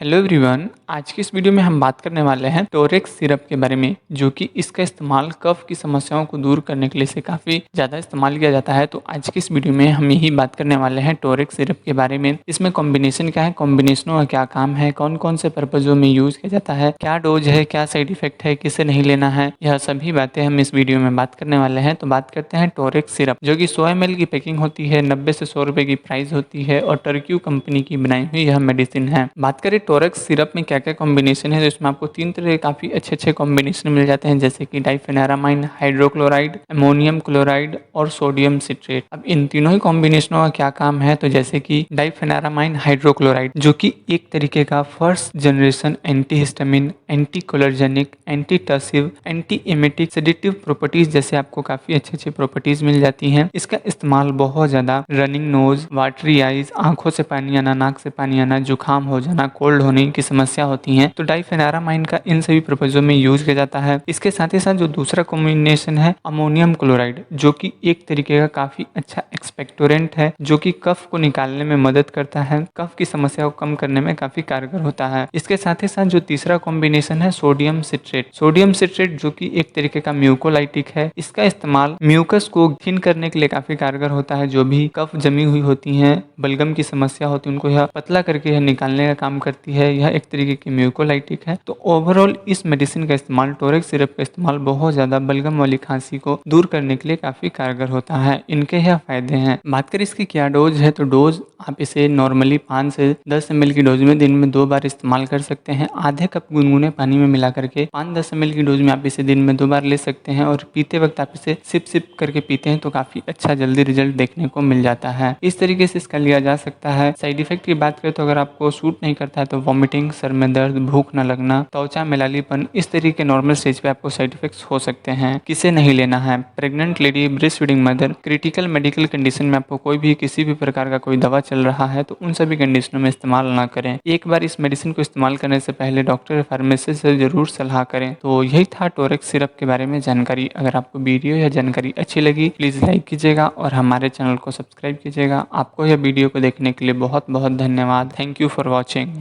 Hello everyone, आज की इस वीडियो में हम बात करने वाले हैं टोरेक्स सिरप के बारे में, जो कि इसका इस्तेमाल कफ की समस्याओं को दूर करने के लिए से काफ़ी ज़्यादा इस्तेमाल किया जाता है। तो आज की इस वीडियो में हम यही बात करने वाले हैं टोरेक्स सिरप के बारे में। इसमें कॉम्बिनेशन क्या है, कॉम्बिनेशनों का क्या काम है, कौन कौन से पर्पजों में यूज़ किया जाता है, क्या डोज है, क्या साइड इफेक्ट है, किसे नहीं लेना है, यह सभी बातें हम इस वीडियो में बात करने वाले हैं। तो बात करते हैं टोरेक्स सिरप, जो कि 100 ml की पैकिंग होती है, 90 से 100 रुपये की प्राइस होती है और टर्क्यू कंपनी की बनाई हुई यह मेडिसिन है। बात करें टोरेक्स सिरप में क्या क्या कॉम्बिनेशन है, तो इसमें आपको 3 तरह के काफ़ी अच्छे अच्छे कॉम्बिनेशन मिल जाते हैं, जैसे कि डाइफेनारामाइन, हाइड्रोक्लोराइड, अमोनियम क्लोराइड और सोडियम सिट्रेट। अब इन तीनों ही कॉम्बिनेशनों का क्या काम है, तो जैसे कि डाइफेनारामाइन हाइड्रोक्लोराइड, जो कि एक तरीके का फर्स्ट जनरेशन एंटीहिस्टामिन, एंटी कोलर्जेनिक, anti tussive, anti emetic, sedative properties जैसे आपको काफ़ी अच्छे अच्छे प्रॉपर्टीज मिल जाती हैं। इसका इस्तेमाल बहुत ज़्यादा रनिंग नोज, वाटरी आइज, आंखों से पानी आना, नाक से पानी आना, जुकाम हो जाना, कोल्ड होने की समस्या होती है, तो डाइफेनारामाइन का इन सभी पर्पजों में यूज किया जाता है। इसके साथ ही साथ जो दूसरा कॉम्बिनेशन है अमोनियम क्लोराइड, जो कि एक तरीके का काफी अच्छा एक्सपेक्टोरेंट है, जो कि कफ को निकालने में मदद करता है, कफ की समस्या को कम करने में काफी कारगर होता है। इसके साथ ही साथ जो तीसरा कॉम्बिनेशन है सोडियम सिट्रेट, सोडियम सिट्रेट जो कि एक तरीके का म्यूकोलाइटिक है। इसका इस्तेमाल म्यूकस को थिन करने के लिए काफी कारगर होता है। जो भी कफ जमी हुई होती है, बलगम की समस्या होती है, उनको यह पतला करके यह निकालने का काम करती है। यह एक तरीके की म्यूकोलाइटिक है। तो ओवरऑल इस मेडिसिन का इस्तेमाल, टोरेक्स सिरप का इस्तेमाल बहुत ज्यादा बलगम वाली खांसी को दूर करने के लिए काफी कारगर होता है। इनके यह फायदे हैं। बात करें इसकी क्या डोज है, तो डोज आप इसे नॉर्मली 5 से 10 ml की डोज में दिन में 2 बार इस्तेमाल कर सकते हैं। आधे कप गुनगुने पानी में मिला करके 5-10 ml की डोज में आप इसे दिन में 2 बार ले सकते हैं और पीते वक्त आप इसे सिप सिप करके पीते हैं तो काफी अच्छा जल्दी रिजल्ट देखने को मिल जाता है। इस तरीके से इसका लिया जा सकता है। साइड इफेक्ट की बात करें तो अगर आपको सूट नहीं करता है तो वॉमिटिंग, सर में दर्द, भूख न लगना, त्वचा में लालीपन, इस तरीके के नॉर्मल स्टेज पे आपको साइड इफेक्ट्स हो सकते हैं। किसे नहीं लेना है, pregnant lady, breast feeding mother, critical medical condition में आपको कोई भी किसी भी प्रकार का कोई दवा चल रहा है तो उन सभी कंडीशनों में इस्तेमाल ना करें। एक बार इस मेडिसिन को इस्तेमाल करने से पहले डॉक्टर या फार्मेसिस्ट से जरूर सलाह करें। तो यही था टोरेक्स सिरप के बारे में जानकारी। अगर आपको वीडियो या जानकारी अच्छी लगी प्लीज़ लाइक कीजिएगा और हमारे चैनल को सब्सक्राइब कीजिएगा। आपको यह वीडियो को देखने के लिए बहुत बहुत धन्यवाद। Thank you for watching.